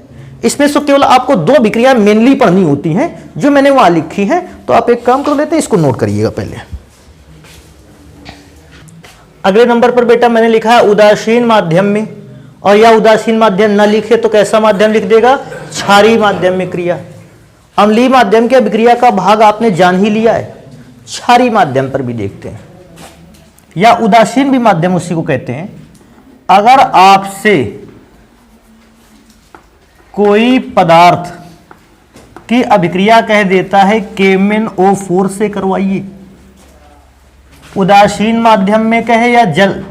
इसमें से केवल आपको 2 विक्रियाएं मेनली पढ़नी होती हैं जो मैंने वहां लिखी हैं। तो आप एक काम कर लेते हैं, इसको नोट करिएगा पहले। अगले नंबर पर बेटा मैंने लिखा है उदासीन माध्यम में, और या उदासीन माध्यम न लिखे तो कैसा माध्यम लिख देगा? क्षारीय माध्यम में क्रिया। अम्लीय माध्यम के अभिक्रिया का भाग आपने जान ही लिया है। क्षारीय माध्यम पर भी देखते हैं, या उदासीन भी माध्यम उसी को कहते हैं। अगर आपसे कोई पदार्थ की अभिक्रिया कह देता है KMnO4 से करवाइए, उदासीन माध्यम में कहे या जल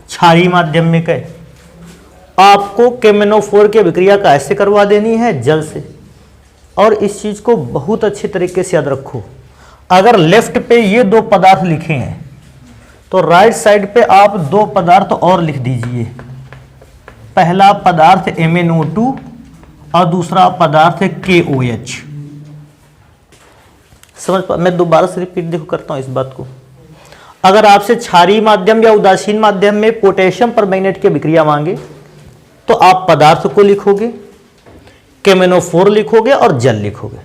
क्षारीय माध्यम में कहे, आपको KMnO4 की अभिक्रिया कैसे करवा देनी है? जल से। और इस चीज को बहुत अच्छे तरीके से याद रखो। अगर लेफ्ट पे ये दो पदार्थ लिखे हैं तो राइट साइड पे आप दो पदार्थ और लिख दीजिए। पहला पदार्थ MnO2 और दूसरा पदार्थ है KOH। समझ पा? मैं दोबारा से रिपीट देखो करता हूं इस बात को। अगर आपसे क्षारीय माध्यम या उदासीन माध्यम में पोटेशियम परमैंगनेट की अभिक्रिया मांगे तो आप पदार्थ को लिखोगे, KMnO4 लिखोगे और जल लिखोगे।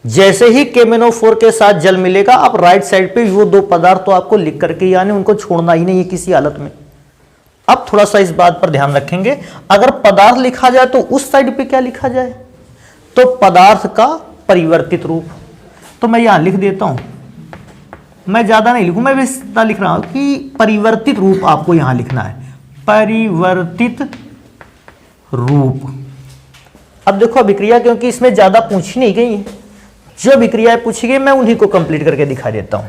जैसे ही KMnO4 के साथ जल मिलेगा, आप राइट साइड पे वो दो पदार्थ तो आपको लिख करके, यानी उनको छोड़ना ही नहीं है किसी हालत में। अब थोड़ा सा इस बात पर ध्यान रखेंगे, अगर पदार्थ लिखा जाए तो उस साइड पे क्या लिखा जाए? तो पदार्थ का परिवर्तित रूप। तो मैं यहां लिख देता हूं, मैं ज्यादा नहीं लिखूं, मैं बस इतना लिख रहा हूं कि परिवर्तित रूप आपको यहां लिखना है, परिवर्तित रूप। अब देखो अभिक्रिया, क्योंकि इसमें ज्यादा पूछी नहीं गई है, जो अभिक्रियाएं पूछी गई मैं उन्हीं को कंप्लीट करके दिखा देता हूं।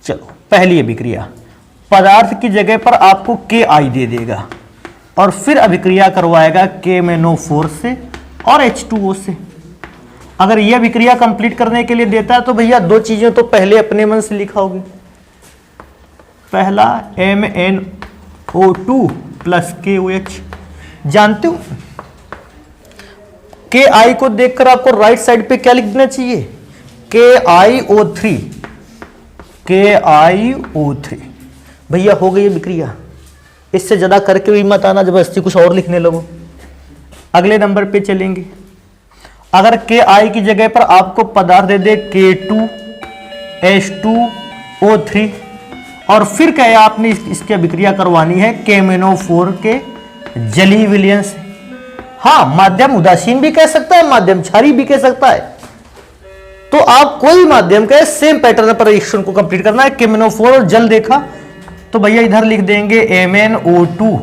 चलो, पहली अभिक्रिया, पदार्थ की जगह पर आपको KI दे देगा और फिर अभिक्रिया करवाएगा KMnO4 से और H2O से। अगर यह अभिक्रिया कंप्लीट करने के लिए देता है तो भैया दो चीजें तो पहले अपने मन से लिखा होगी। पहला MnO2 प्लस KOH। जानते हो KI को देखकर आपको राइट साइड पे क्या लिख देना चाहिए? KiO3। KiO3 भैया हो गई अभिक्रिया। इससे ज्यादा करके भी मत आना, जबरदस्ती कुछ और लिखने लगो। अगले नंबर पे चलेंगे। अगर KI की जगह पर आपको पदार्थ दे दे K2H2O3 और फिर कहे आपने इसकी अभिक्रिया करवानी है KMnO4 के जलीय विलयन से। हाँ, माध्यम उदासीन भी कह सकता है, माध्यम क्षारीय भी कह सकता है। तो आप कोई माध्यम के सेम पैटर्न पर रिएक्शन को कंप्लीट करना है। KMnO4 और जल देखा तो भैया इधर लिख देंगे MnO2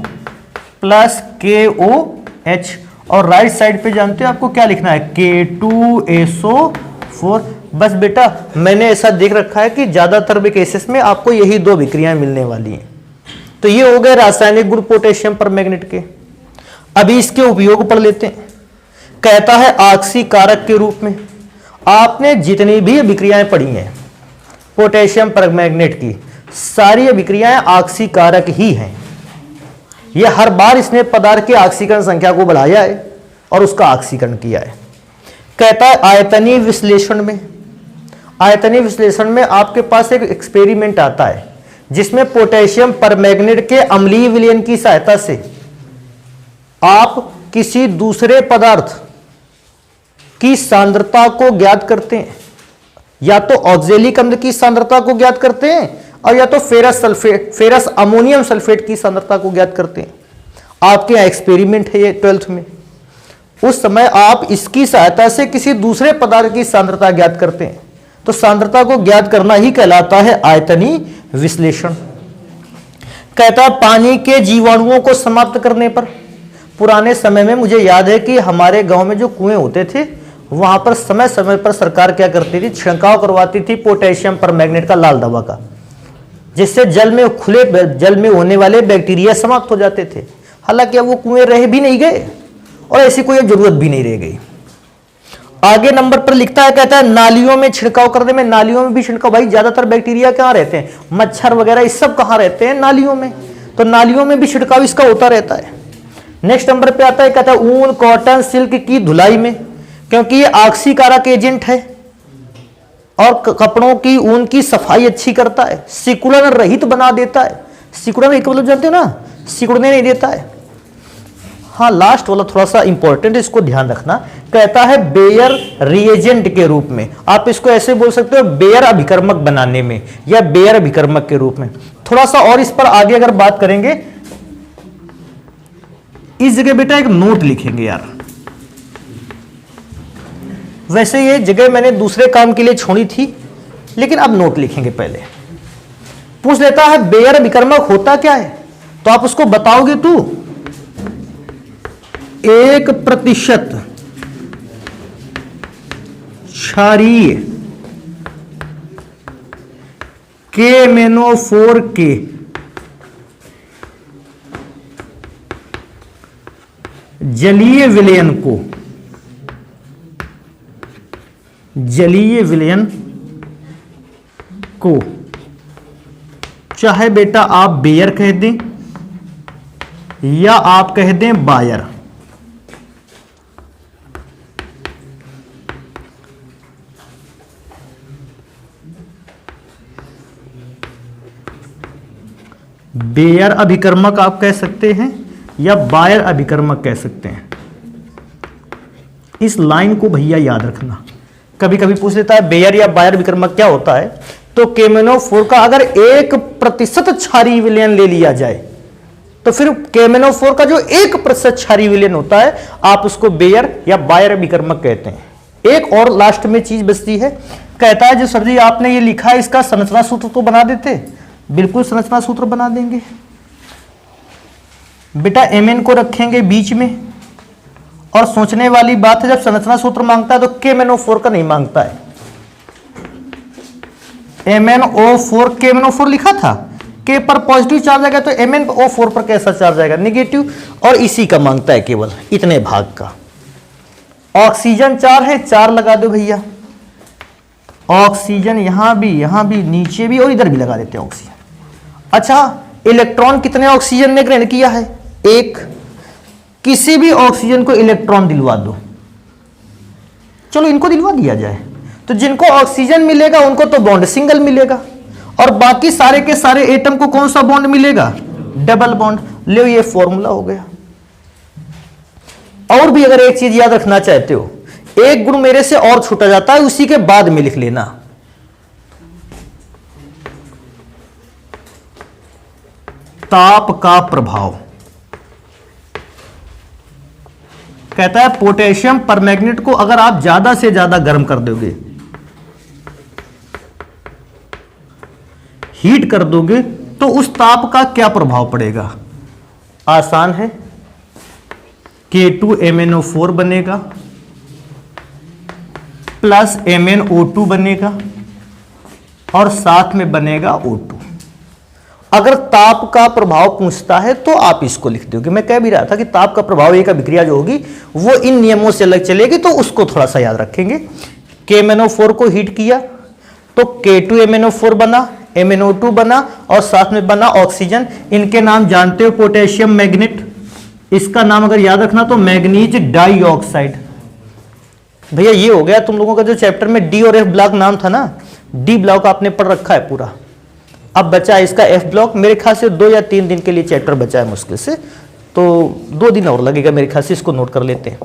प्लस KOH और राइट साइड पे जानते हो आपको क्या लिखना है? K2SO4। बस बेटा, मैंने ऐसा देख रखा है कि ज्यादातर भी केसेस में आपको यही दो अभिक्रियाएं मिलने वाली हैं। तो ये हो गए रासायनिक गुण पोटेशियम परमैंगनेट के। अभी इसके उपयोग पर लेते हैं। कहता है ऑक्सीकारक के रूप में। आपने जितनी भी अभिक्रियाएं पढ़ी हैं पोटेशियम परमैंगनेट की, सारी अभिक्रियाएं ऑक्सीकारक ही हैं। यह हर बार इसने पदार्थ की ऑक्सीकरण संख्या को बढ़ाया है और उसका ऑक्सीकरण किया है। कहता है आयतनीय विश्लेषण में। आयतनीय विश्लेषण में आपके पास एक एक्सपेरिमेंट आता है जिसमें पोटेशियम परमैंगनेट के अम्लीय विलयन की सहायता से आप किसी दूसरे पदार्थ की सांद्रता को ज्ञात करते हैं। या तो ऑक्जेलिक अम्ल की सांद्रता को ज्ञात करते हैं और या तो फेरस अमोनियम सल्फेट की सांद्रता को ज्ञात करते हैं। आपके यहां एक्सपेरिमेंट है ये 12th में। उस समय आप इसकी सहायता से किसी दूसरे पदार्थ की सांद्रता ज्ञात करते हैं। तो सांद्रता को ज्ञात करना ही कहलाता है आयतनीय विश्लेषण। कहता है पानी के जीवाणुओं को समाप्त करने पर। पुराने समय में मुझे याद है कि हमारे गांव में जो कुएं होते थे वहां पर समय समय पर सरकार क्या करती थी? छिड़काव करवाती थी पोटेशियम परमैंगनेट का, लाल दवा का, जिससे जल में खुले जल में होने वाले बैक्टीरिया समाप्त हो जाते थे। हालांकि अब वो कुएं रह भी नहीं गए और ऐसी कोई जरूरत भी नहीं रह गई। आगे नंबर पर लिखता है, कहता है नालियों में छिड़काव करने में। नालियों में भी छिड़काव, भाई ज्यादातर बैक्टीरिया कहाँ रहते हैं? मच्छर वगैरह ये सब कहाँ रहते हैं? नालियों में। तो नालियों में भी छिड़काव इसका होता रहता है। नेक्स्ट नंबर पे आता है, कहता है ऊन, कॉटन, सिल्क की धुलाई में, क्योंकि ये ऑक्सीकारक एजेंट है और कपड़ों की ऊन की सफाई अच्छी करता है, सिकुड़न रहित बना देता है। सिकुड़न रहित मतलब जानते हो ना, सिकुड़ने नहीं देता है। हाँ, लास्ट वाला थोड़ा सा इंपॉर्टेंट, इसको ध्यान रखना। कहता है बेयर रिएजेंट के रूप में। आप इसको ऐसे बोल सकते हो बेयर अभिकर्मक बनाने में या बेयर अभिकर्मक के रूप में। थोड़ा सा और इस पर आगे अगर बात करेंगे, इस जगह बेटा एक नोट लिखेंगे यार। वैसे ये जगह मैंने दूसरे काम के लिए छोड़ी थी, लेकिन अब नोट लिखेंगे। पहले पूछ लेता है बेयर विकर्मक होता क्या है, तो आप उसको बताओगे तू 1% क्षारीय KMnO4 के जलीय विलयन को चाहे बेटा आप बेयर कह दें या आप कह दें बायर, बेयर अभिकर्मक आप कह सकते हैं या बायर अभिकर्मक कह सकते हैं। इस लाइन को भैया याद रखना, कभी कभी पूछ लेता है बेयर या बायर विकर्मक क्या होता है, तो KMnO4 का अगर 1% क्षारीय विलयन ले लिया जाए तो फिर KMnO4 का जो 1% क्षारीय विलयन होता है आप उसको बेयर या बायर विकर्मक कहते हैं। एक और लास्ट में चीज बचती है, कहता है जो सर जी आपने ये लिखा है इसका संरचना सूत्र तो बना देते। बिल्कुल संरचना सूत्र बना देंगे बेटा, Mn को रखेंगे बीच में, और सोचने वाली बात है जब संरचना सूत्र मांगता है तो KMnO4 का नहीं मांगता है। MnO4 KMnO4 लिखा था, K पर पॉजिटिव चार्ज आएगा तो MnO4 पर कैसा चार्ज आएगा, नेगेटिव, और इसी का मांगता है केवल इतने भाग का। ऑक्सीजन 4 है, 4 लगा दो भैया, ऑक्सीजन यहां भी नीचे भी और इधर भी लगा देते हैं ऑक्सीजन। अच्छा, इलेक्ट्रॉन कितने ऑक्सीजन ने ग्रहण किया है, 1। किसी भी ऑक्सीजन को इलेक्ट्रॉन दिलवा दो, चलो इनको दिलवा दिया जाए, तो जिनको ऑक्सीजन मिलेगा उनको तो बॉन्ड सिंगल मिलेगा, और बाकी सारे के सारे एटम को कौन सा बॉन्ड मिलेगा, डबल बॉन्ड। ले ये फॉर्मूला हो गया। और भी अगर एक चीज याद रखना चाहते हो, एक गुण मेरे से और छूटा जाता है, उसी के बाद में लिख लेना। ताप का प्रभाव, कहता है पोटेशियम परमैंगनेट को अगर आप ज्यादा से ज्यादा गर्म कर दोगे, हीट कर दोगे, तो उस ताप का क्या प्रभाव पड़ेगा। आसान है, K2MnO4 बनेगा प्लस MnO2 बनेगा और साथ में बनेगा O2। अगर ताप का प्रभाव पूछता है तो आप इसको लिख दोगे। मैं कह भी रहा था कि ताप का प्रभाव एक अभिक्रिया जो होगी वो इन नियमों से अलग चलेगी, तो उसको थोड़ा सा याद रखेंगे। KMnO4 को हीट किया तो K2MnO4 बना, MnO2 बना और साथ में बना ऑक्सीजन। इनके नाम जानते हो, पोटेशियम मैग्नेट, इसका नाम अगर याद रखना तो मैग्नीज डाइऑक्साइड। भैया ये हो गया तुम लोगों का जो चैप्टर में डी और एफ ब्लॉक नाम था ना, डी ब्लॉक आपने पढ़ रखा है पूरा। अब बचा है इसका एफ ब्लॉक, मेरे ख्याल से 2 या 3 दिन के लिए चैप्टर बचा है मुश्किल से, तो 2 दिन और लगेगा मेरे ख्याल से, इसको नोट कर लेते हैं।